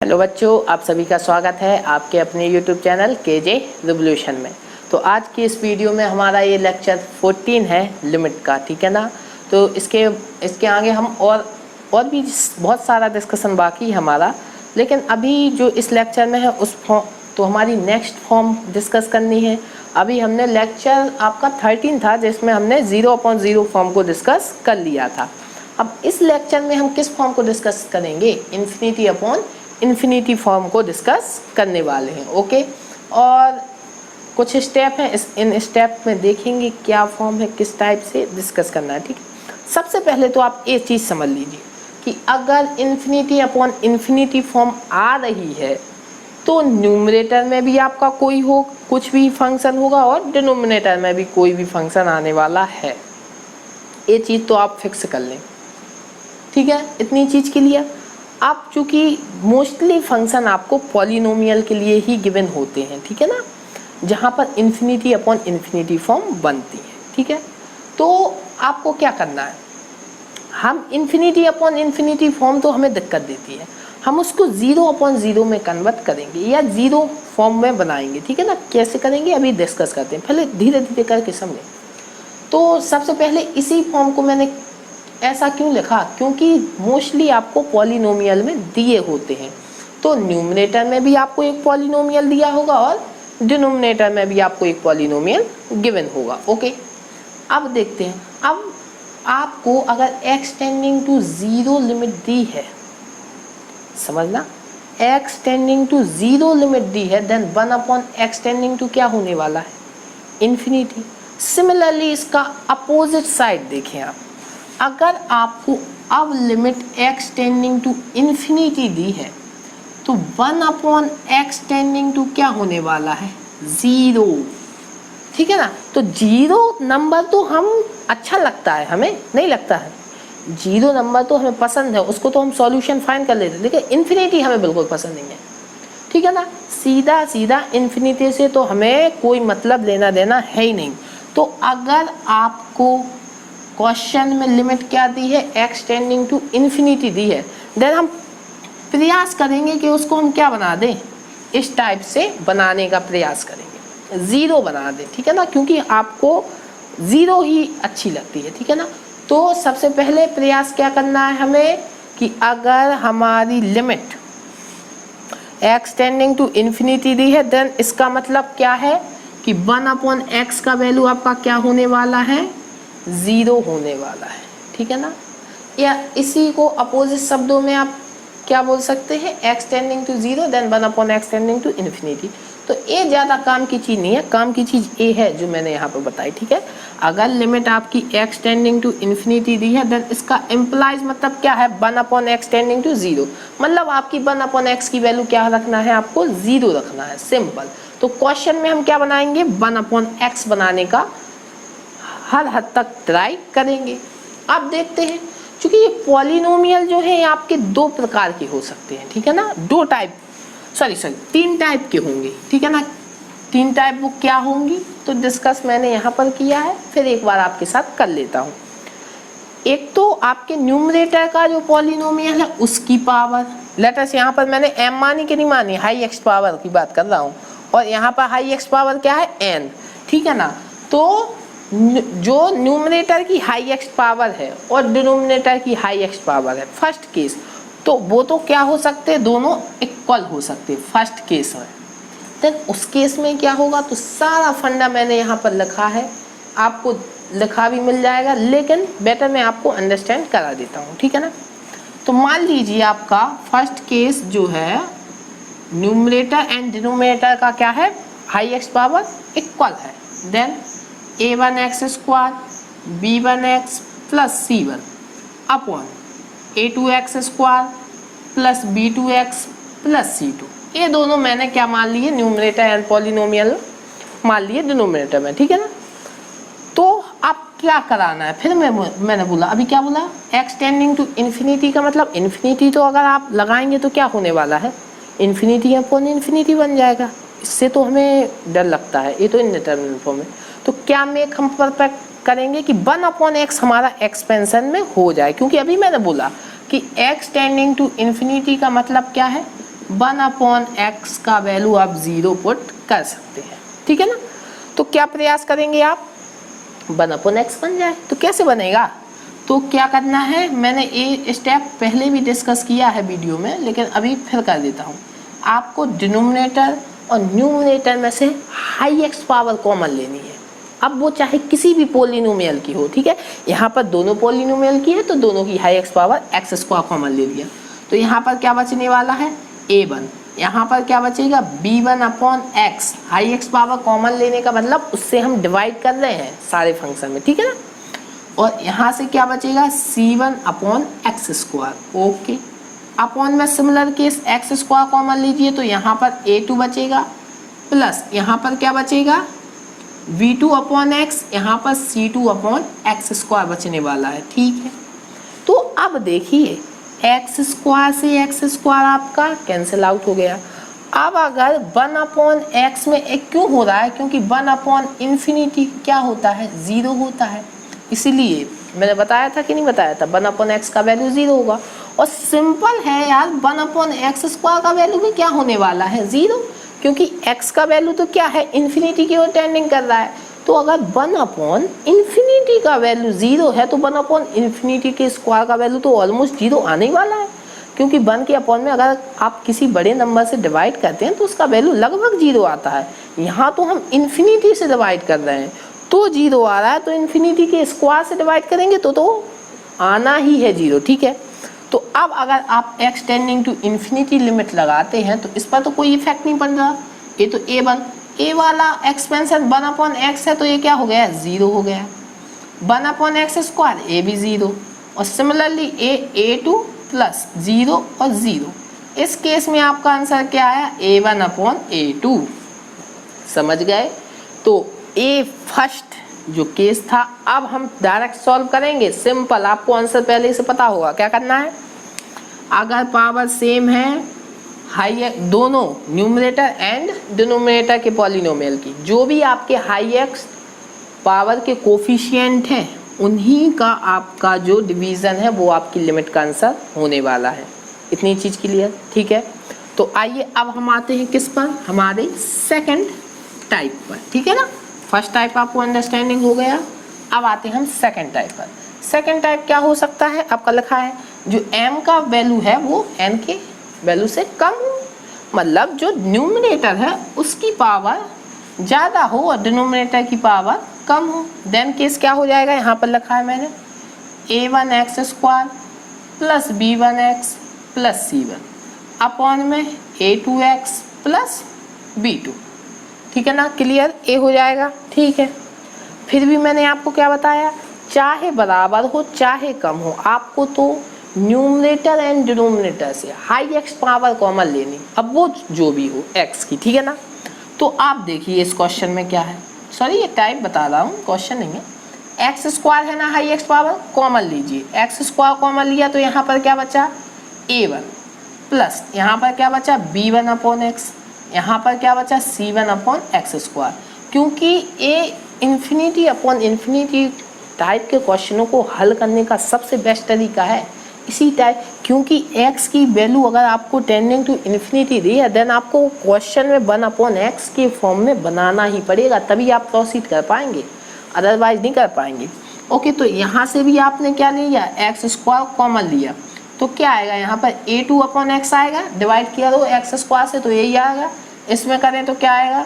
Hello बच्चों, आप सभी का स्वागत है आपके अपने YouTube चैनल केजे रिवोल्यूशन में। तो आज की इस वीडियो में हमारा ये लेक्चर 14 है लिमिट का, ठीक है ना। तो इसके आगे हम और भी बहुत सारा डिस्कशन बाकी है हमारा, लेकिन अभी जो इस लेक्चर में है उस फॉर्म तो हमारी नेक्स्ट फॉर्म डिस्कस करनी है। अभी हमने लेक्चर आपका 13 था जिसमें हमने 0/0 फॉर्म को डिस्कस कर लिया था। अब इस लेक्चर में हम किस फॉर्म को डिस्कस करेंगे? इन्फिनिटी अपॉन इन्फिनिटी फॉर्म को डिस्कस करने वाले हैं। ओके, और कुछ स्टेप हैं, इन स्टेप में देखेंगे क्या फॉर्म है, किस टाइप से डिस्कस करना है। ठीक है, सबसे पहले तो आप एक चीज़ समझ लीजिए कि अगर इन्फिनिटी अपॉन इन्फिनिटी फॉर्म आ रही है तो न्यूमरेटर में भी आपका कोई हो कुछ भी फंक्शन होगा और डिनोमिनेटर में भी कोई भी फंक्शन आने वाला है। ये चीज़ तो आप फिक्स कर लें, ठीक है। इतनी चीज़ के लिए आप चूँकि मोस्टली फंक्शन आपको पॉलिनोमियल के लिए ही गिवन होते हैं, ठीक है ना, जहाँ पर इन्फिनिटी अपॉन इन्फिनिटी फॉर्म बनती है, ठीक है। तो आपको क्या करना है, हम इन्फिनिटी अपॉन इन्फिनिटी फॉर्म तो हमें दिक्कत देती है, हम उसको 0/0 में कन्वर्ट करेंगे या 0 फॉर्म में बनाएंगे, ठीक है ना। कैसे करेंगे अभी डिस्कस करते हैं, पहले धीरे धीरे करके समझें। तो सबसे पहले इसी फॉर्म को मैंने ऐसा क्यों लिखा, क्योंकि मोस्टली आपको पॉलिनोमियल में दिए होते हैं, तो न्यूमरेटर में भी आपको एक पॉलिनोमियल दिया होगा और डिनोमिनेटर में भी आपको एक पॉलिनोमियल गिवन होगा। ओके, अब देखते हैं। अब आपको अगर x टेंडिंग टू 0 लिमिट दी है, समझना, x टेंडिंग टू 0 लिमिट दी है, देन 1/x टेंडिंग टू क्या होने वाला है? इन्फिनिटी। सिमिलरली इसका अपोजिट साइड देखें आप, अगर आपको अब limit x tending to infinity दी है तो 1/x टेंडिंग टू क्या होने वाला है? 0, ठीक है ना। तो 0 नंबर तो हम अच्छा लगता है, हमें नहीं लगता है, 0 नंबर तो हमें पसंद है, उसको तो हम सॉल्यूशन फाइंड कर लेते हैं, लेकिन इन्फिनिटी हमें बिल्कुल पसंद नहीं है, ठीक है ना। सीधा सीधा इन्फिनिटी से तो हमें कोई मतलब लेना देना है ही नहीं। तो अगर आपको क्वेश्चन में लिमिट क्या दी है, x टेंडिंग टू इन्फिनिटी दी है, देन हम प्रयास करेंगे कि उसको हम क्या बना दें, इस टाइप से बनाने का प्रयास करेंगे, 0 बना दें, ठीक है ना, क्योंकि आपको 0 ही अच्छी लगती है, ठीक है ना। तो सबसे पहले प्रयास क्या करना है हमें कि अगर हमारी limit x tending to infinity दी है, देन इसका मतलब क्या है कि 1/x का वैल्यू आपका क्या होने वाला है? 0 होने वाला है, ठीक है ना। या इसी को अपोजिट शब्दों में आप क्या बोल सकते हैं, x tending to 0 then 1/x tending to infinity. तो ये ज़्यादा काम की चीज़ नहीं है, काम की चीज़ ये है जो मैंने यहाँ पर बताई, ठीक है। अगर लिमिट आपकी x टेंडिंग टू इन्फिनिटी दी है, देन इसका इम्प्लाइज मतलब क्या है? 1/x टेंडिंग टू 0, मतलब आपकी 1/x की वैल्यू क्या रखना है? आपको 0 रखना है, सिंपल। तो क्वेश्चन में हम क्या बनाएंगे? 1/x बनाने का हर हद तक ट्राई करेंगे। अब देखते हैं, क्योंकि ये पॉलिनोमियल जो है आपके 2 प्रकार के हो सकते हैं, ठीक है ना, 3 टाइप के होंगे, ठीक है ना। 3 टाइप वो क्या होंगी तो डिस्कस मैंने यहाँ पर किया है, फिर एक बार आपके साथ कर लेता हूँ। एक तो आपके न्यूमरेटर का जो पॉलिनोमियल है उसकी पावर, लेटस यहाँ पर मैंने m मानी कि नहीं मानी, हाई एक्स पावर की बात कर रहा हूँ, और यहाँ पर हाई एक्स पावर क्या है? n, ठीक है ना। तो जो न्यूमरेटर की हाई एक्स पावर है और डिनोमिनेटर की हाई एक्स पावर है, फर्स्ट केस, तो वो तो क्या हो सकते हैं? दोनों इक्वल हो सकते हैं, फर्स्ट केस है। देन उस केस में क्या होगा, तो सारा फंडा मैंने यहाँ पर लिखा है, आपको लिखा भी मिल जाएगा, लेकिन बेटर मैं आपको अंडरस्टैंड करा देता हूँ, ठीक है ना। तो मान लीजिए आपका फर्स्ट केस जो है, न्यूमरेटर एंड डिनोमिनेटर का क्या है? हाई एक्स पावर इक्वल है, then a1x square b1x plus c1 upon a2x square plus b2x plus c2, ये दोनों मैंने क्या मान लिए? न्यूमरेटर एंड पॉलिनोमियल मान लिए डिनोमिनेटर में, ठीक है ना। तो अब क्या कराना है, फिर मैंने बोला, अभी क्या बोला, x टेंडिंग टू इन्फिनिटी का मतलब इन्फिनिटी तो अगर आप लगाएंगे तो क्या होने वाला है? इन्फिनिटी अपॉन इन्फिनिटी बन जाएगा, इससे तो हमें डर लगता है, ये तो इनडिटरमिनेट फॉर्म है। तो क्या मेक हम परफेक्ट करेंगे कि 1/x हमारा एक्सपेंशन में हो जाए, क्योंकि अभी मैंने बोला कि x टेंडिंग टू इन्फिनिटी का मतलब क्या है? 1 अपॉन x का वैल्यू आप 0 पुट कर सकते हैं, ठीक है ना। तो क्या प्रयास करेंगे आप 1 अपॉन x बन जाए। तो कैसे बनेगा, तो क्या करना है, मैंने ये स्टेप पहले भी डिस्कस किया है वीडियो में, लेकिन अभी फिर कर देता हूँ। आपको डिनोमिनेटर और न्यूमरेटर में से हाई एक्स पावर कॉमन लेनी है। अब वो चाहे किसी भी पॉलिनोमियल की हो, ठीक है। यहाँ पर दोनों पॉलिनोमियल की है तो दोनों की high X power x square common ले लिया। तो यहाँ पर क्या बचने वाला है a1, यहाँ पर क्या बचेगा b1 upon x. High X power common लेने का मतलब उससे हम डिवाइड कर रहे हैं सारे फंक्शन में, ठीक है ना। और यहाँ से क्या बचेगा c1 upon x square, okay. Upon में similar case x square common लीजिए तो यहाँ पर a2 बचेगा, प्लस यहाँ पर क्या बचेगा v2 अपॉन एक्स, यहाँ पर c2 अपॉन एक्स स्क्वायर बचने वाला है, ठीक है। तो अब देखिए एक्स स्क्वायर से एक्स स्क्वायर आपका कैंसिल आउट हो गया। अब अगर 1 अपॉन एक्स में एक क्यों हो रहा है, क्योंकि 1 अपॉन इन्फिनिटी क्या होता है 0 होता है, इसीलिए मैंने बताया था कि नहीं बताया था 1 अपॉन एक्स का वैल्यू 0 होगा। और सिंपल है यार 1 अपॉन एक्स स्क्वायर का वैल्यू भी क्या होने वाला है 0, क्योंकि x का वैल्यू तो क्या है इन्फिनिटी की ओर टेंडिंग कर रहा है। तो अगर 1 अपॉन इन्फिनिटी का वैल्यू 0 है तो 1 अपॉन इन्फिनिटी के स्क्वायर का वैल्यू तो ऑलमोस्ट 0 आने ही वाला है, क्योंकि 1 के अपॉन में अगर आप किसी बड़े नंबर से डिवाइड करते हैं तो उसका वैल्यू लगभग 0 आता है। यहाँ तो हम इन्फिनिटी से डिवाइड कर रहे हैं तो 0 आ रहा है, तो इन्फिनिटी के स्क्वायर से डिवाइड करेंगे तो आना ही है 0, ठीक है। तो अब अगर आप x tending to infinity limit लगाते हैं तो इस पर तो कोई इफेक्ट नहीं पड़ रहा। ये तो a वाला एक्सपेंशन 1 अपॉन एक्स है तो ये क्या हो गया 0 हो गया। 1 अपॉन एक्स स्क्वायर a भी 0, और सिमिलरली a2 प्लस 0 और 0। इस केस में आपका आंसर क्या आया a1 अपॉन a2, समझ गए। तो a फर्स्ट जो केस था, अब हम डायरेक्ट सॉल्व करेंगे, सिंपल। आपको आंसर पहले से पता होगा क्या करना है। अगर पावर सेम है हाई दोनों न्यूमरेटर एंड डिनोमिनेटर के पॉलिनोमियल की, जो भी आपके हाई एक्स पावर के कोफिशिएंट हैं उन्हीं का आपका जो डिवीज़न है वो आपकी लिमिट का आंसर होने वाला है। इतनी चीज़ क्लियर, ठीक है। तो आइए अब हम आते हैं किस पर, हमारे सेकंड टाइप पर, ठीक है ना। फर्स्ट टाइप आपको अंडरस्टैंडिंग हो गया, अब आते हैं हम सेकंड टाइप पर। सेकंड टाइप क्या हो सकता है, आपका लिखा है जो m का वैल्यू है वो n के वैल्यू से कम हो, मतलब जो न्यूमरेटर है उसकी पावर ज़्यादा हो और डिनोमिनेटर की पावर कम हो। देन केस क्या हो जाएगा, यहाँ पर लिखा है मैंने a1 x square plus b1 x plus c1 upon में a2 एक्स प्लस b2, ठीक है ना। क्लियर, ए हो जाएगा, ठीक है। फिर भी मैंने आपको क्या बताया, चाहे बराबर हो चाहे कम हो, आपको तो न्यूमरेटर एंड डिनोमिनेटर से हाई एक्स पावर कॉमन लेनी, अब वो जो भी हो एक्स की, ठीक है ना। तो आप देखिए इस क्वेश्चन में क्या है, सॉरी ये टाइप बता रहा हूँ, क्वेश्चन नहीं है। एक्स स्क्वायर है ना, हाई एक्स पावर कॉमन लीजिए, एक्स स्क्वायर कॉमन लिया तो यहाँ पर क्या बचा a1 प्लस यहाँ पर क्या बचा b1 अपॉन एक्स, यहाँ पर क्या बचा c1 अपॉन एक्स स्क्वायर। क्योंकि ए इन्फिनिटी अपॉन इन्फिनिटी टाइप के क्वेश्चनों को हल करने का सबसे बेस्ट तरीका है इसी टाइप, क्योंकि x की वैल्यू अगर आपको टेंडिंग टू इन्फिनिटी दी है देन आपको क्वेश्चन में 1 अपॉन एक्स के फॉर्म में बनाना ही पड़ेगा, तभी आप प्रोसीड कर पाएंगे, अदरवाइज नहीं कर पाएंगे। ओके, तो यहाँ से भी आपने क्या लिया एक्स स्क्वायर कॉमन लिया तो क्या आएगा, यहाँ पर a2 अपॉन एक्स आएगा, डिवाइड किया तो एक्स स्क्वायर से तो यही आएगा, इसमें करें तो क्या आएगा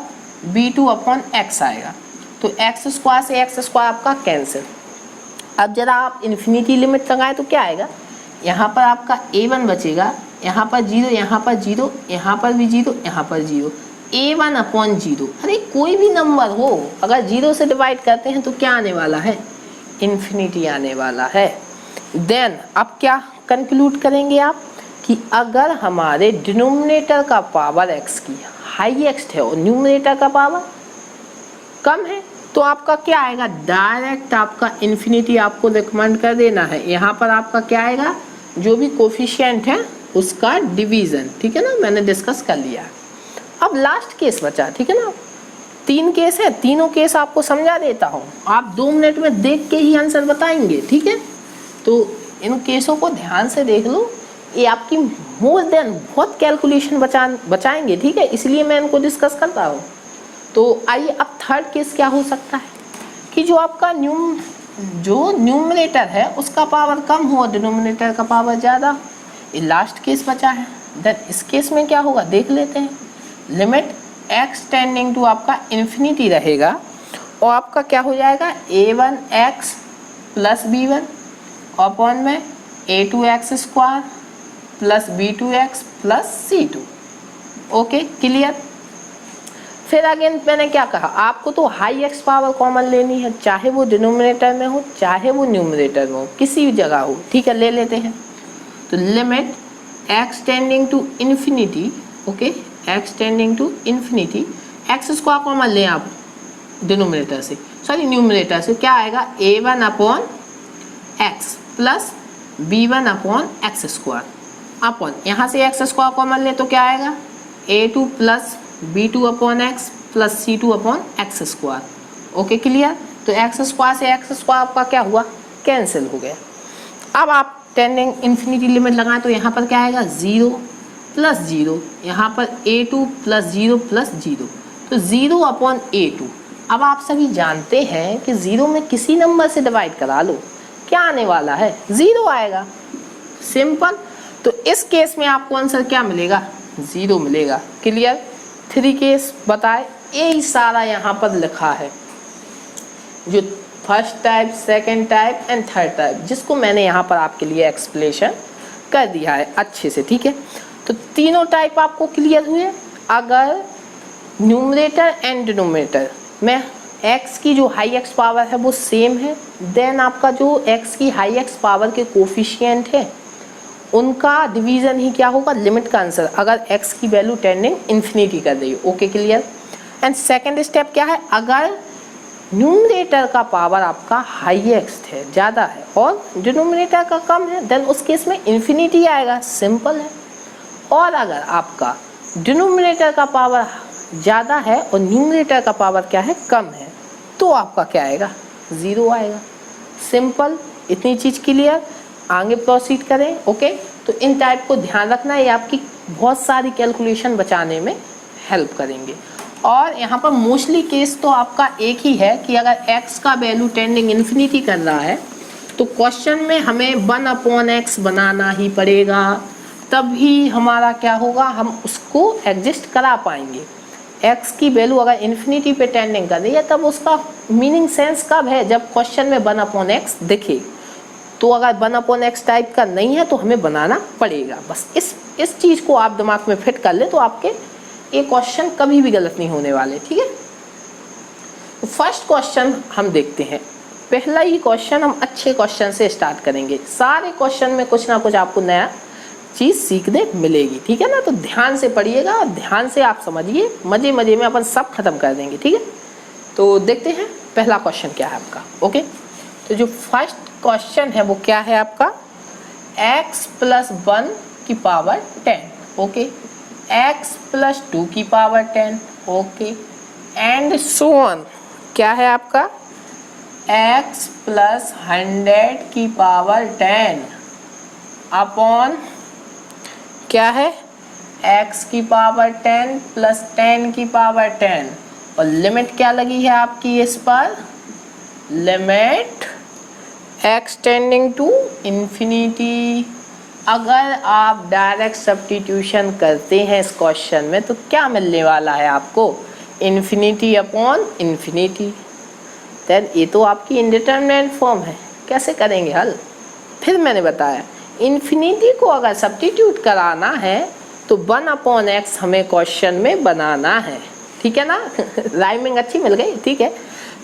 b2 अपॉन एक्स आएगा। तो एक्स स्क्वायर से एक्स स्क्वायर आपका कैंसिल। अब जरा आप इन्फिनिटी लिमिट लगाएं तो क्या आएगा, यहाँ पर आपका a1 बचेगा, यहाँ पर 0, यहाँ पर 0, यहाँ पर भी 0, यहाँ पर 0, a1 अपॉन 0। अरे कोई भी नंबर हो अगर 0 से डिवाइड करते हैं तो क्या आने वाला है, इन्फिनिटी आने वाला है। देन अब क्या कंक्लूड करेंगे आप कि अगर हमारे डिनोमिनेटर का पावर x की हाई एक्स है और न्यूमरेटर का पावर कम है तो आपका क्या आएगा, डायरेक्ट आपका इन्फिनिटी आपको रिकमेंड कर देना है। यहाँ पर आपका क्या आएगा, जो भी कोफिशिएंट है उसका डिवीज़न, ठीक है ना, मैंने डिस्कस कर लिया। अब लास्ट केस बचा, ठीक है ना, 3 केस है, तीनों केस आपको समझा देता हूँ, आप 2 मिनट में देख के ही आंसर बताएंगे, ठीक है। तो इन केसों को ध्यान से देख लो, ये आपकी मोर देन बहुत कैलकुलेशन बचाएंगे, ठीक है, इसलिए मैं इनको डिस्कस कर रहा हूँ। तो आइए अब थर्ड केस क्या हो सकता है कि जो आपका न्यूमरेटर है उसका पावर कम हो, डिनोमिनेटर का पावर ज़्यादा। ये लास्ट केस बचा है। देन इस केस में क्या होगा देख लेते हैं। लिमिट x टेंडिंग टू आपका इन्फिनिटी रहेगा और आपका क्या हो जाएगा a1x प्लस b1 अपॉन में a2x square plus b2x plus c2। Okay clear. फिर अगेन मैंने क्या कहा आपको, तो हाई एक्स पावर कॉमन लेनी है, चाहे वो डिनोमिनेटर में हो चाहे वो न्यूमरेटर में हो, किसी भी जगह हो, ठीक है, ले लेते हैं। तो limit x tending to infinity, okay, x tending to infinity, x square common लें आप डिनोमिनेटर से, सॉरी न्यूमरेटर से, क्या आएगा a1 upon x plus b1 upon x square upon, यहाँ से एक्स स्क्वायर कॉमन ले तो क्या आएगा a2 plus b2 upon x plus c2 upon x square. Okay clear. तो एक्स स्क्वायर से एक्स स्क्वायर आपका क्या हुआ कैंसिल हो गया। अब आप टेंडिंग इन्फिनिटी लिमिट लगाएं तो यहाँ पर क्या आएगा 0 प्लस 0, यहाँ पर a2 प्लस 0 प्लस 0, तो 0 अपॉन a2। अब आप सभी जानते हैं कि 0 में किसी नंबर से डिवाइड करा लो, क्या आने वाला है 0 आएगा, सिंपल। तो इस केस में आपको आंसर क्या मिलेगा 0 मिलेगा। क्लियर। 3 केस बताए, यही सारा यहाँ पर लिखा है, जो first type, second type and third type, जिसको मैंने यहाँ पर आपके लिए एक्सप्लेनेशन कर दिया है अच्छे से, ठीक है। तो तीनों टाइप आपको क्लियर हुए। अगर न्यूमरेटर एंड डिनोमिनेटर में x की जो हाई एक्स पावर है वो सेम है, देन आपका जो x की हाई एक्स पावर के कोफिशिएंट है उनका डिवीज़न ही क्या होगा लिमिट का आंसर, अगर x की वैल्यू टेंडिंग इन्फिनिटी कर रही है। Okay clear. And second step क्या है, अगर न्यूमरेटर का पावर आपका हाईएस्ट है, ज़्यादा है, और डिनोमिनेटर का कम है, देन उस केस में इन्फिनिटी आएगा, सिंपल है। और अगर आपका डिनोमिनेटर का पावर ज़्यादा है और न्यूमरेटर का पावर क्या है कम है, तो आपका क्या आएगा 0 आएगा, सिंपल। इतनी चीज़ क्लियर। आगे प्रोसीड करें। ओके, तो इन टाइप को ध्यान रखना, ये आपकी बहुत सारी कैलकुलेशन बचाने में हेल्प करेंगे। और यहाँ पर मोस्टली केस तो आपका एक ही है कि अगर x का वैल्यू टेंडिंग इन्फिनिटी कर रहा है तो क्वेश्चन में हमें 1/x बनाना ही पड़ेगा, तभी हमारा क्या होगा, हम उसको एडजस्ट करा पाएंगे। x की वैल्यू अगर इन्फिनिटी पे टेंडिंग कर रही है तब उसका मीनिंग सेंस कब है, जब क्वेश्चन में 1/x दिखे। तो अगर 1/x टाइप का नहीं है तो हमें बनाना पड़ेगा। बस इस चीज़ को आप दिमाग में फिट कर ले तो आपके ये क्वेश्चन कभी भी गलत नहीं होने वाले, ठीक है। तो फर्स्ट क्वेश्चन हम देखते हैं। पहला ही क्वेश्चन हम अच्छे क्वेश्चन से स्टार्ट करेंगे, सारे क्वेश्चन में कुछ ना कुछ आपको नया चीज़ सीखने मिलेगी, ठीक है ना। तो ध्यान से पढ़िएगा, ध्यान से आप समझिए, मज़े मज़े में अपन सब खत्म कर देंगे, ठीक है। तो देखते हैं पहला क्वेश्चन क्या है आपका। ओके, तो जो फर्स्ट क्वेश्चन है वो क्या है आपका, x + 1 की पावर 10, ओके, x + 2 की power 10, okay, and so on. क्या है आपका x + 100 की पावर 10 अपॉन क्या है x की पावर 10 + 10 की पावर 10, और लिमिट क्या लगी है आपकी इस पर, limit x tending to infinity. अगर आप डायरेक्ट सब्स्टिट्यूशन करते हैं इस क्वेश्चन में तो क्या मिलने वाला है आपको, इन्फिनिटी अपॉन इन्फिनिटी। देन ये तो आपकी इंडिटरमिनेट फॉर्म है, कैसे करेंगे हल। फिर मैंने बताया इन्फिनिटी को अगर सब्स्टिट्यूट कराना है तो 1/x हमें क्वेश्चन में बनाना है, ठीक है ना। राइमिंग अच्छी मिल गई, ठीक है।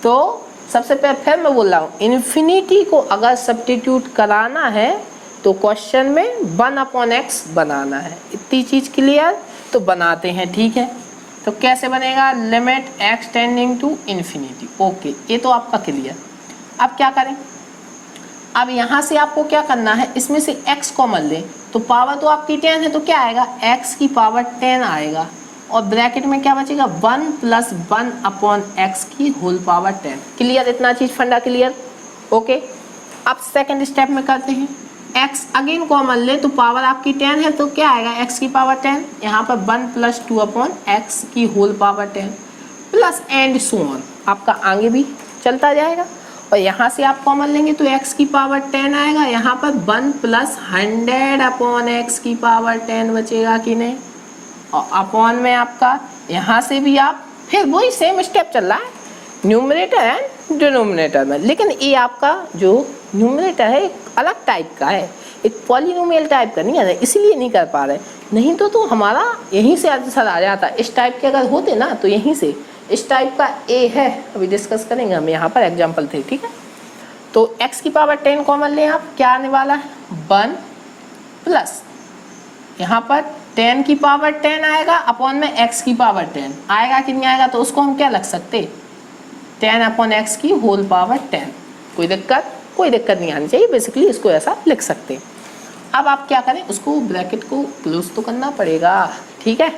तो सबसे पहले फिर मैं बोल रहा हूँ, इन्फिनिटी को अगर सब्स्टिट्यूट कराना है तो क्वेश्चन में 1/x बनाना है। इतनी चीज़ क्लियर, तो बनाते हैं, ठीक है। तो कैसे बनेगा, limit x tending to infinity. Okay, ये तो आपका क्लियर। अब क्या करें, अब यहाँ से आपको क्या करना है, इसमें से x कॉमन लें, तो पावर तो आपकी 10 है, तो क्या आएगा x की पावर 10 आएगा, और ब्रैकेट में क्या बचेगा 1 + 1/x की होल पावर 10। क्लियर, इतना चीज़ फंडा क्लियर। ओके, अब सेकंड स्टेप में करते हैं। x अगेन कॉमन ले तो पावर आपकी 10 है, तो क्या आएगा x की पावर 10, यहाँ पर 1 + 2 अपॉन x की whole power 10 plus and so on, आपका आगे भी चलता जाएगा। और यहाँ से आप कॉमन लेंगे तो x की पावर 10 आएगा, यहाँ पर 1 + 100 अपॉन x की पावर 10 बचेगा कि नहीं, और अपॉन में आपका यहाँ से भी आप फिर वही सेम स्टेप चल रहा है न्यूमरेटर एंड डिनोमिनेटर में, लेकिन ये आपका जो न्यूमरेटर है एक अलग टाइप का है, एक पॉलिनोमियल टाइप का नहीं है, इसलिए नहीं कर पा रहे, नहीं तो हमारा यहीं से आंसर आ जाता। इस टाइप के अगर होते ना तो यहीं से, इस टाइप का ए है, अभी डिस्कस करेंगे हम, यहाँ पर एग्जाम्पल थे, ठीक है। तो x की पावर 10 कॉमन लें आप, क्या आने वाला है 1 प्लस यहाँ पर 10 की पावर 10 आएगा अपॉन में x की पावर 10 आएगा कि नहीं आएगा, तो उसको हम क्या लग सकते 10 अपॉन x की होल पावर 10। कोई दिक्कत नहीं आनी चाहिए, बेसिकली इसको ऐसा लिख सकते हैं। अब आप क्या करें, उसको ब्रैकेट को क्लोज तो करना पड़ेगा, ठीक है,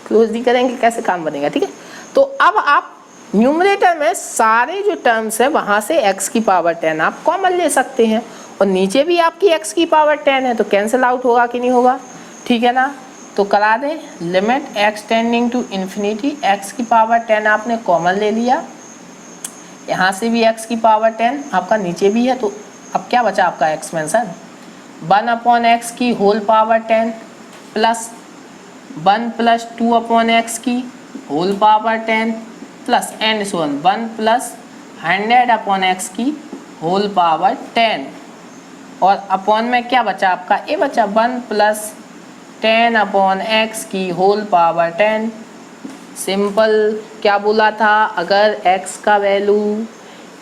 क्लोज नहीं करेंगे कैसे काम बनेगा, ठीक है। तो अब आप न्यूमरेटर में सारे जो टर्म्स है वहाँ से x की पावर 10 आप कॉमन ले सकते हैं, और नीचे भी आपकी x की पावर 10 है तो कैंसिल आउट होगा कि नहीं होगा, ठीक है ना। तो करा दें, limit x tending to infinity, x की पावर 10 आपने कॉमन ले लिया, यहाँ से भी x की पावर 10 आपका नीचे भी है, तो अब क्या बचा आपका एक्सपेंशन 1 अपॉन x की whole power 10 plus 1 + 2 upon x की whole power 10 plus and so on 1 + 100 upon x की होल पावर 10, और अपॉन में क्या बचा आपका, ये बचा 1 + 10 अपॉन x की होल पावर 10। सिंपल क्या बोला था, अगर x का वैल्यू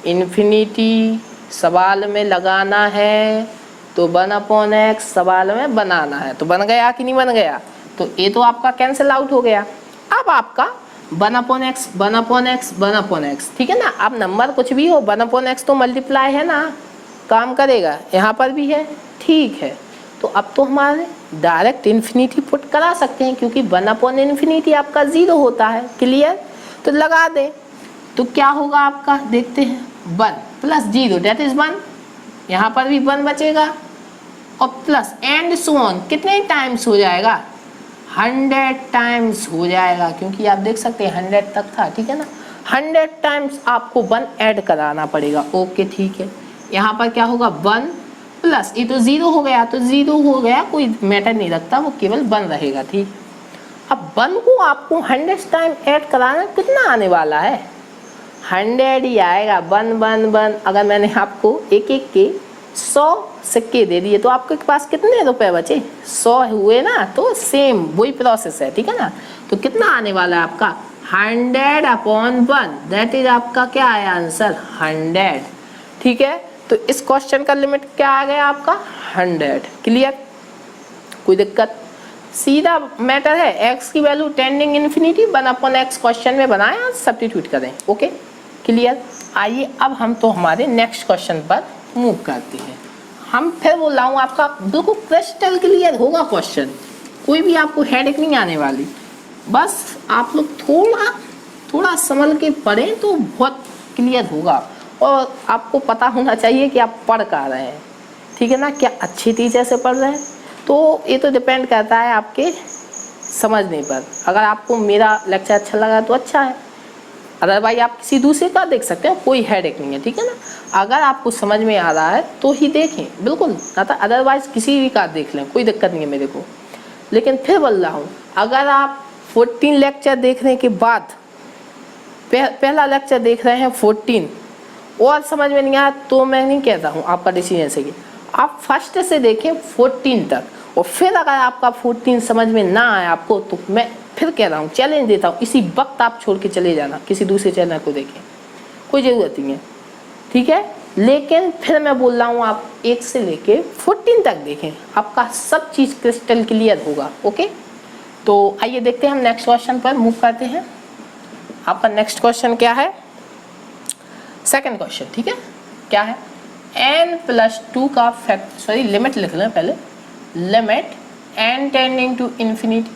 इन्फिनिटी सवाल में लगाना है तो 1 अपॉन x सवाल में बनाना है, तो बन गया कि नहीं बन गया, तो ये तो आपका कैंसिल आउट हो गया। अब आपका 1 upon x 1 upon x 1 upon x, ठीक है ना। अब नंबर कुछ भी हो 1 अपॉन x तो मल्टीप्लाई है ना, काम करेगा, यहाँ पर भी है, ठीक है। तो अब तो हमारे डायरेक्ट इन्फिनिटी पुट करा सकते हैं, क्योंकि 1 अपॉन इन्फिनिटी आपका 0 होता है, क्लियर। तो लगा दें, तो क्या होगा आपका, देखते हैं 1 + 0 दैट इज 1, यहाँ पर भी 1 बचेगा, और प्लस एंड सो ऑन कितने टाइम्स हो जाएगा 100 टाइम्स हो जाएगा, क्योंकि आप देख सकते हैं 100 तक था, ठीक है ना। 100 टाइम्स आपको 1 ऐड कराना पड़ेगा, ओके ठीक है। यहाँ पर क्या होगा 1 प्लस ये तो 0 हो गया, तो 0 हो गया, कोई मैटर नहीं रखता, वो केवल 1 रहेगा, ठीक। अब 1 को आपको 100 टाइम ऐड कराना, कितना आने वाला है 100 ही आएगा, 1 1 1। अगर मैंने आपको एक एक के 100 सिक्के दे दिए तो आपके पास कितने रुपए बचे 100 हुए ना, तो सेम वही प्रोसेस है, ठीक है ना। तो कितना आने वाला है आपका 100 अपॉन 1, दैट इज आपका क्या आया आंसर 100, ठीक है। तो इस क्वेश्चन का लिमिट क्या आ गया आपका 100, क्लियर, कोई दिक्कत, सीधा मैटर है। x की value tending infinity 1 upon x question में बनाया, सब्स्टिट्यूट करें, ओके क्लियर। आइए अब हम तो हमारे नेक्स्ट क्वेश्चन पर मूव करते हैं। हम फिर बोल रहा हूँ आपका बिल्कुल क्रिस्टल क्लियर होगा क्वेश्चन, कोई भी आपको हेडेक नहीं आने वाली, बस आप लोग थोड़ा संभल के पढ़ें तो बहुत क्लियर होगा। और आपको पता होना चाहिए कि आप पढ़ कहाँ रहे हैं, ठीक है ना, क्या अच्छी टीचर से पढ़ रहे हैं, तो ये तो डिपेंड करता है आपके समझने पर। अगर आपको मेरा लेक्चर अच्छा लगा तो अच्छा है, अदरवाइज आप किसी दूसरे का देख सकते हैं, कोई हेडेक नहीं है, ठीक है ना। अगर आपको समझ में आ रहा है तो ही देखें, बिल्कुल, ना तो अदरवाइज किसी भी का देख लें, कोई दिक्कत नहीं है मेरे को। लेकिन फिर बोल रहा हूँ, अगर आप 14 लेक्चर देखने के बाद पहला लेक्चर देख रहे हैं 14 और समझ में नहीं आया, तो मैं नहीं कहता हूँ आपका डिसीजन सही, आप फर्स्ट से देखें 14 तक, और फिर अगर आपका 14 समझ में ना आए आपको, तो मैं फिर कह रहा हूँ, चैलेंज देता हूँ, इसी वक्त आप छोड़ के चले जाना, किसी दूसरे चैनल को देखें, कोई ज़रूरत नहीं है, ठीक है। लेकिन फिर मैं बोल रहा हूँ आप 1 से लेके 14 तक देखें, आपका सब चीज़ क्रिस्टल क्लियर होगा, ओके। तो आइए देखते हैं, हम नेक्स्ट क्वेश्चन पर मूव करते हैं। आपका नेक्स्ट क्वेश्चन क्या है, सेकंड क्वेश्चन, ठीक है, क्या है n+2 का फैक्ट, सॉरी लिमिट लिख लें पहले, limit n tending to infinity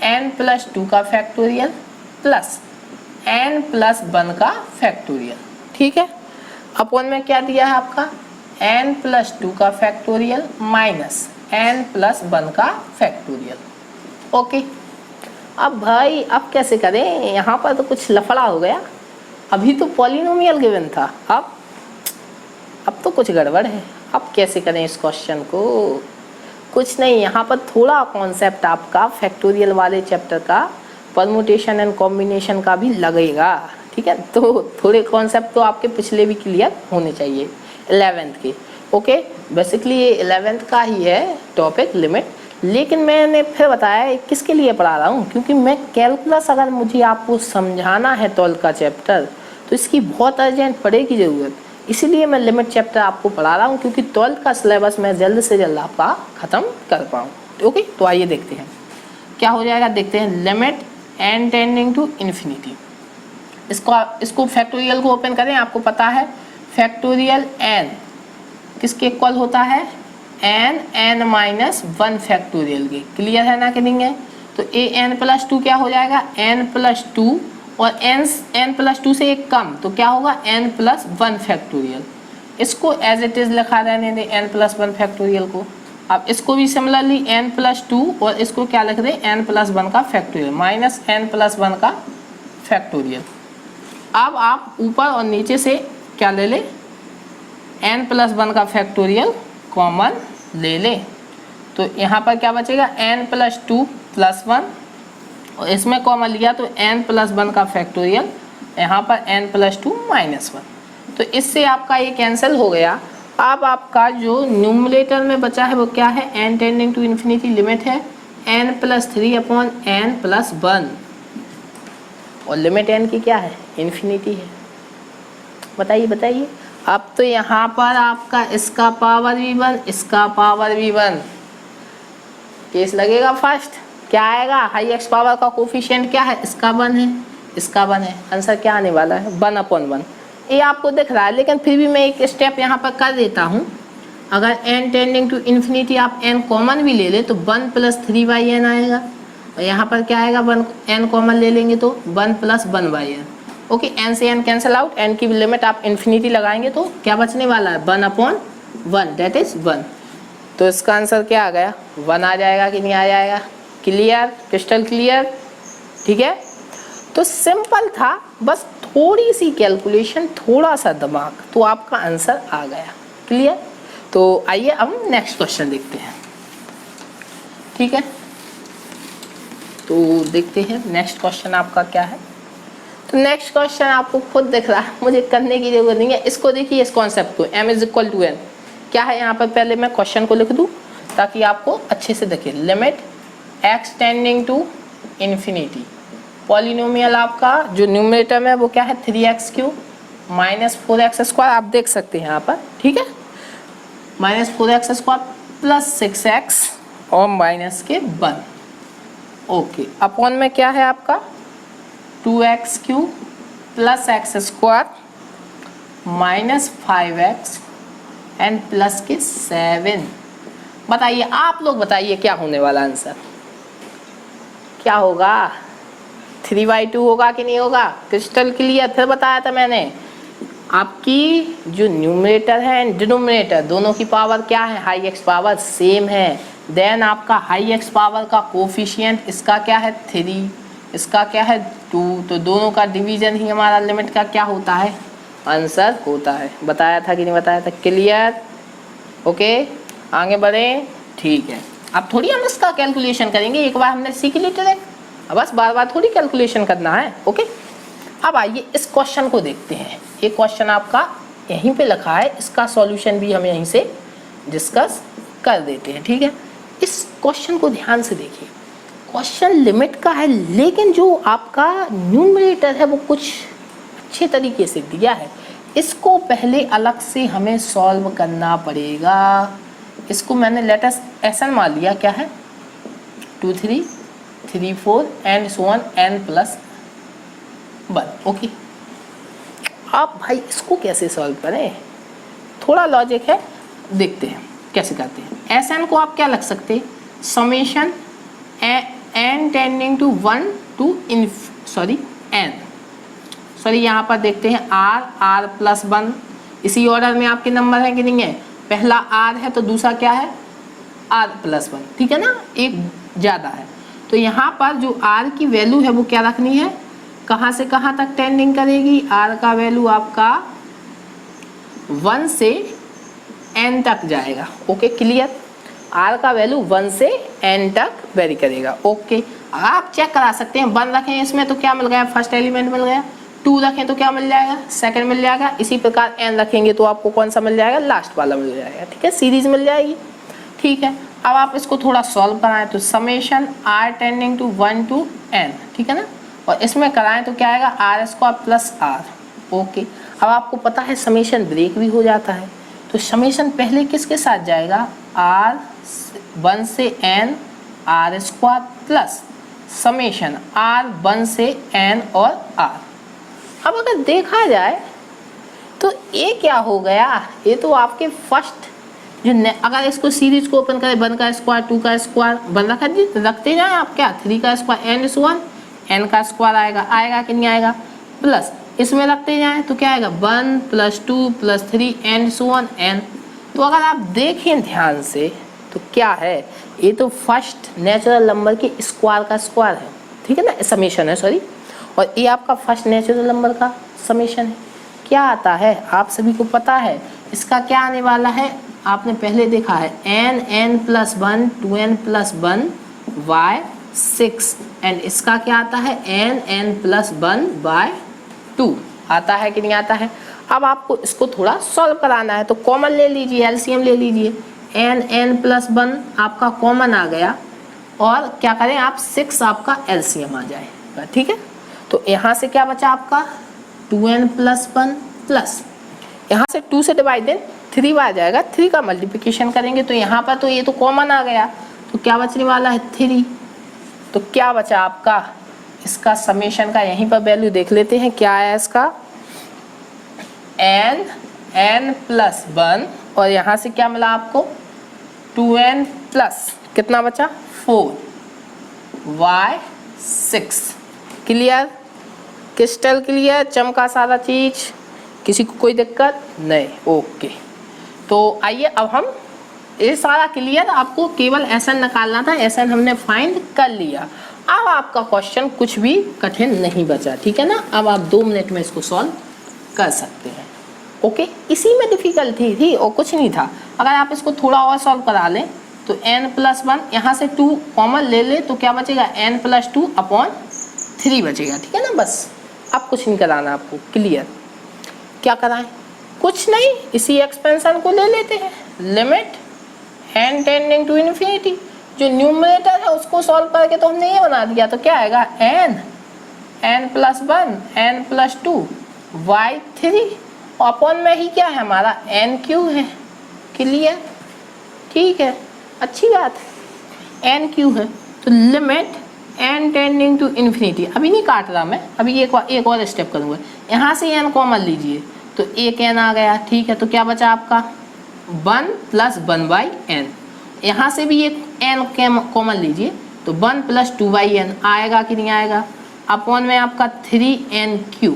n+2 का फैक्टोरियल प्लस n+1 का फैक्टोरियल, ठीक है। अपॉन में क्या दिया है आपका n प्लस 2 का फैक्टोरियल माइनस n प्लस 1 का फैक्टोरियल। ओके, अब भाई अब कैसे करें, यहाँ पर तो कुछ लफड़ा हो गया। अभी तो पॉलिनोमियल गिवन था, अब तो कुछ गड़बड़ है। अब कैसे करें इस क्वेश्चन को? कुछ नहीं, यहाँ पर थोड़ा कॉन्सेप्ट आपका फैक्टोरियल वाले चैप्टर का परमुटेशन एंड कॉम्बिनेशन का भी लगेगा, ठीक है। तो थोड़े कॉन्सेप्ट तो आपके पिछले भी क्लियर होने चाहिए 11th के। ओके, बेसिकली ये 11th का ही है टॉपिक लिमिट, लेकिन मैंने फिर बताया किसके लिए पढ़ा रहा हूँ, क्योंकि मैं कैलकुलस अगर मुझे आपको समझाना है 12th का चैप्टर तो इसकी बहुत अर्जेंट पड़ेगी ज़रूरत, इसीलिए मैं लिमिट चैप्टर आपको पढ़ा रहा हूँ, क्योंकि 12th का सिलेबस मैं जल्द से जल्द आपका ख़त्म कर पाऊँ। ओके, तो आइए देखते हैं क्या हो जाएगा। देखते हैं limit n tending to infinity. इसको फैक्टोरियल को ओपन करें। आपको पता है फैक्टोरियल n किसके इक्वल होता है, n माइनस 1 फैक्टोरियल के। क्लियर है ना कि नहीं है? तो n प्लस 2 क्या हो जाएगा, n प्लस 2 और n प्लस 2 से एक कम तो क्या होगा n प्लस 1 फैक्टोरियल। इसको एज इट इज लिखा रहने दें n प्लस 1 फैक्टोरियल को। अब इसको भी सिमिलरली n प्लस 2 और इसको क्या लिख दें n प्लस 1 का फैक्टोरियल माइनस n प्लस 1 का फैक्टोरियल। अब आप ऊपर और नीचे से क्या ले लें, n प्लस 1 का फैक्टोरियल कॉमन ले लें, तो यहाँ पर क्या बचेगा n प्लस 2 प्लस 1 और इसमें कॉमन लिया तो n प्लस 1 का फैक्टोरियल, यहाँ पर n प्लस 2 माइनस 1। तो इससे आपका ये कैंसिल हो गया। अब आपका जो न्यूमरेटर में बचा है वो क्या है, n tending to infinity limit है n प्लस 3 अपॉन n प्लस 1 और लिमिट n की क्या है, इन्फिनिटी है। बताइए। अब तो यहाँ पर आपका इसका पावर भी 1 इसका पावर भी 1 केस लगेगा फर्स्ट। क्या आएगा, हाई एक्स पावर का कोफिशिएंट क्या है, इसका 1 है इसका 1 है। आंसर क्या आने वाला है 1 अपॉन 1। ये आपको दिख रहा है, लेकिन फिर भी मैं एक स्टेप यहाँ पर कर देता हूँ। अगर n टेंडिंग टू इन्फिनिटी आप n कॉमन भी ले ले तो 1 प्लस 3/n आएगा और यहाँ पर क्या आएगा 1 n कॉमन ले लेंगे तो 1 प्लस 1/n। ओके, n से n कैंसिल आउट, n की लिमिट आप इन्फिनिटी लगाएंगे तो क्या बचने वाला है 1 अपॉन 1 दैट इज 1। तो इसका आंसर क्या आ गया 1 आ जाएगा कि नहीं आ जाएगा। क्लियर, क्रिस्टल क्लियर, ठीक है। तो सिंपल था, बस थोड़ी सी कैलकुलेशन थोड़ा सा दिमाग तो आपका आंसर आ गया। क्लियर, तो आइए अब नेक्स्ट क्वेश्चन देखते हैं, ठीक है। तो देखते हैं नेक्स्ट क्वेश्चन आपका क्या है। तो नेक्स्ट क्वेश्चन आपको खुद दिख रहा है, मुझे करने की जरूरत नहीं है। इसको देखिए, इस कॉन्सेप्ट को m is equal to n क्या है यहाँ पर, पहले मैं क्वेश्चन को लिख दूँ ताकि आपको अच्छे से दिखे। Limit x tending to infinity, polynomial आपका जो न्यूमरेटर में वो क्या है 3x³ माइनस 4x² आप देख सकते हैं यहाँ पर, ठीक है। माइनस 4x² प्लस 6x और माइनस के 1। ओके, अपॉन में क्या है आपका 2x³ plus x² minus 5x and plus के 7। बताइए, आप लोग बताइए क्या होने वाला आंसर, क्या होगा 3/2 होगा कि नहीं होगा। क्रिस्टल क्लियर, फिर बताया था मैंने आपकी जो न्यूमरेटर है एंड डिनोमिनेटर दोनों की पावर क्या है, हाई एक्स पावर सेम है। देन आपका हाई एक्स पावर का कोफिशिएंट इसका क्या है 3, इसका क्या है 2, तो दोनों का डिवीजन ही हमारा लिमिट का क्या होता है, आंसर होता है। बताया था कि नहीं बताया था। क्लियर, ओके, आगे बढ़ें, ठीक है। अब थोड़ी हम इसका कैलकुलेशन करेंगे, एक बार हमने सीख ली ट्रिक, अब बस बार बार थोड़ी कैलकुलेशन करना है। ओके, अब आइए इस क्वेश्चन को देखते हैं। ये क्वेश्चन आपका यहीं पे लिखा है, इसका सॉल्यूशन भी हम यहीं से डिस्कस कर देते हैं, ठीक है। इस क्वेश्चन को ध्यान से देखिए, क्वेश्चन लिमिट का है लेकिन जो आपका न्यूमरेटर है वो कुछ अच्छे तरीके से दिया है। इसको पहले अलग से हमें सॉल्व करना पड़ेगा। इसको मैंने लेटस एसन मान लिया, क्या है 2 3 3 4 and so on n plus 1। Okay, आप भाई इसको कैसे सॉल्व करें, थोड़ा लॉजिक है, देखते हैं कैसे करते हैं। Sn को आप क्या लग सकते हैं, summation n tending to 1 to n, sorry यहाँ पर देखते हैं r प्लस 1, इसी ऑर्डर में आपके नंबर है कि नहीं है। पहला आर है तो दूसरा क्या है आर प्लस 1, ठीक है ना, एक ज़्यादा है। तो यहाँ पर जो आर की वैल्यू है वो क्या रखनी है, कहाँ से कहाँ तक टेंडिंग करेगी, आर का वैल्यू आपका 1 से n तक जाएगा। ओके क्लियर, आर का वैल्यू 1 से n तक वेरी करेगा। ओके आप चेक करा सकते हैं, 1 रखें इसमें तो क्या मिल गया, फर्स्ट एलिमेंट मिल गया, 2 रखें तो क्या मिल जाएगा, सेकंड मिल जाएगा, इसी प्रकार n रखेंगे तो आपको कौन सा मिल जाएगा, लास्ट वाला मिल जाएगा। ठीक है, सीरीज मिल जाएगी। ठीक है, अब आप इसको थोड़ा सॉल्व कराएं तो summation r tending to 1 to n, ठीक है ना, और इसमें कराएं तो क्या आएगा r square plus r. Okay अब आपको पता है समेशन ब्रेक भी हो जाता है, तो समेशन पहले किसके साथ जाएगा, r 1 से n r square plus summation r 1 से n और r। अब अगर देखा जाए तो ये क्या हो गया, ये तो आपके फर्स्ट जो अगर इसको सीरीज को ओपन करें 1 का स्क्वायर 2 का स्क्वायर 1 रखते जाए आप, क्या 3 का स्क्वायर n is 1, n का स्क्वायर आएगा कि नहीं आएगा, प्लस इसमें रखते जाएं तो क्या आएगा 1 + 2 + 3 n is 1 n। तो अगर आप देखें ध्यान से तो क्या है, ये तो फर्स्ट नेचुरल नंबर के स्क्वायर का स्क्वायर है, ठीक है ना, समेशन है सॉरी, और ये आपका फर्स्ट नेचुरल नंबर का समेशन है। क्या आता है आप सभी को पता है, इसका क्या आने वाला है, आपने पहले देखा है n + 1 2n + 1 y 6 एंड इसका क्या आता है n + 1 2 आता है कि नहीं आता है। अब आपको इसको थोड़ा सॉल्व कराना है तो कॉमन ले लीजिए, एलसीएम ले लीजिए, n + 1 आपका कॉमन आ गया और क्या करें आप 6 आपका एलसीएम आ जाएगा। ठीक है, तो यहाँ से क्या बचा आपका 2n + 1 प्लस यहाँ से 2 से डिवाइडेड 3 आ जाएगा, 3 का मल्टीप्लिकेशन करेंगे तो यहाँ पर तो ये तो कॉमन आ गया, तो क्या बचने वाला है 3। तो क्या बचा आपका, इसका समेशन का यहीं पर वैल्यू देख लेते हैं क्या है इसका, n + 1 और यहाँ से क्या मिला आपको 2n प्लस कितना बचा 4 y 6। क्लियर, क्रिस्टल क्लियर, चमका सारा चीज, किसी को कोई दिक्कत नहीं। ओके तो आइए अब हम ये सारा क्लियर, आपको केवल SN निकालना था, SN हमने फाइंड कर लिया। अब आपका क्वेश्चन कुछ भी कठिन नहीं बचा, ठीक है ना, अब आप 2 मिनट में इसको सॉल्व कर सकते हैं। ओके इसी में डिफिकल्टी थी और कुछ नहीं था। अगर आप इसको थोड़ा और सॉल्व करा लें तो n + 1 यहाँ से 2 कॉमन ले ले तो क्या बचेगा n + 2/3 बचेगा, ठीक है ना, बस अब कुछ नहीं कराना आपको। क्लियर, क्या कराएं, कुछ नहीं, इसी एक्सपेंशन को ले लेते हैं, limit n tending to infinity, जो न्यूमरेटर है उसको सॉल्व करके तो हमने ये बना दिया, तो क्या आएगा n + 1 n + 2 y3 अपॉन में ही क्या है हमारा n³ है। क्लियर, ठीक है, अच्छी बात है, n³ है, तो limit n tending to infinity, अभी नहीं काट रहा मैं, अभी एक और स्टेप करूँगा, यहाँ से n कॉमन लीजिए तो एक n आ गया, ठीक है, तो क्या बचा आपका 1 + 1/n, यहाँ से भी एक n कॉमन लीजिए तो 1 + 2/n आएगा कि नहीं आएगा, अपॉन में आपका 3n³।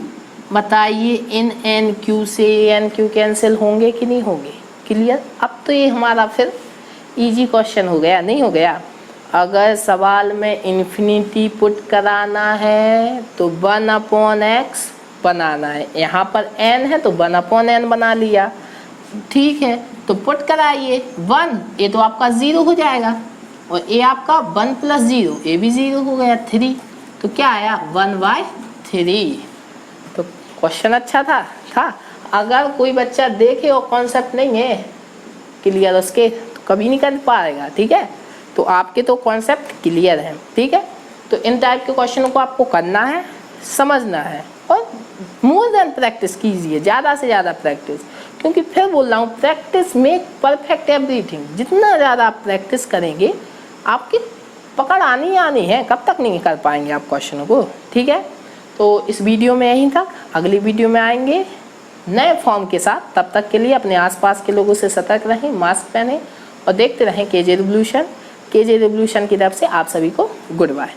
बताइए इन n³ से n³ कैंसिल होंगे कि नहीं होंगे। क्लियर, अब तो ये हमारा फिर इजी क्वेश्चन हो गया, नहीं हो गया। अगर सवाल में इन्फिनिटी पुट कराना है तो 1/x बनाना है, यहाँ पर n है तो 1/n बना लिया, ठीक है, तो पुट कराइए 1, ये तो आपका 0 हो जाएगा और ये आपका 1 + 0, ये भी 0 हो गया 3, तो क्या आया 1/3। तो क्वेश्चन अच्छा था। अगर कोई बच्चा देखे और कॉन्सेप्ट नहीं है क्लियर उसके तो कभी नहीं कर पाएगा, ठीक है, तो आपके तो कॉन्सेप्ट क्लियर है, ठीक है। तो इन टाइप के क्वेश्चनों को आपको करना है, समझना है और मोर देन प्रैक्टिस कीजिए, ज़्यादा से ज़्यादा प्रैक्टिस, क्योंकि फिर बोल रहा हूँ प्रैक्टिस मेक परफेक्ट एवरीथिंग। जितना ज़्यादा आप प्रैक्टिस करेंगे आपकी पकड़ आनी है, कब तक नहीं कर पाएंगे आप क्वेश्चनों को, ठीक है। तो इस वीडियो में यहीं तक, अगली वीडियो में आएंगे नए फॉर्म के साथ। तब तक के लिए अपने आसपास के लोगों से सतर्क रहें, मास्क पहनें और देखते रहें केजे रिवोल्यूशन। केजे रिवोल्यूशन की तरफ से आप सभी को गुड बाय।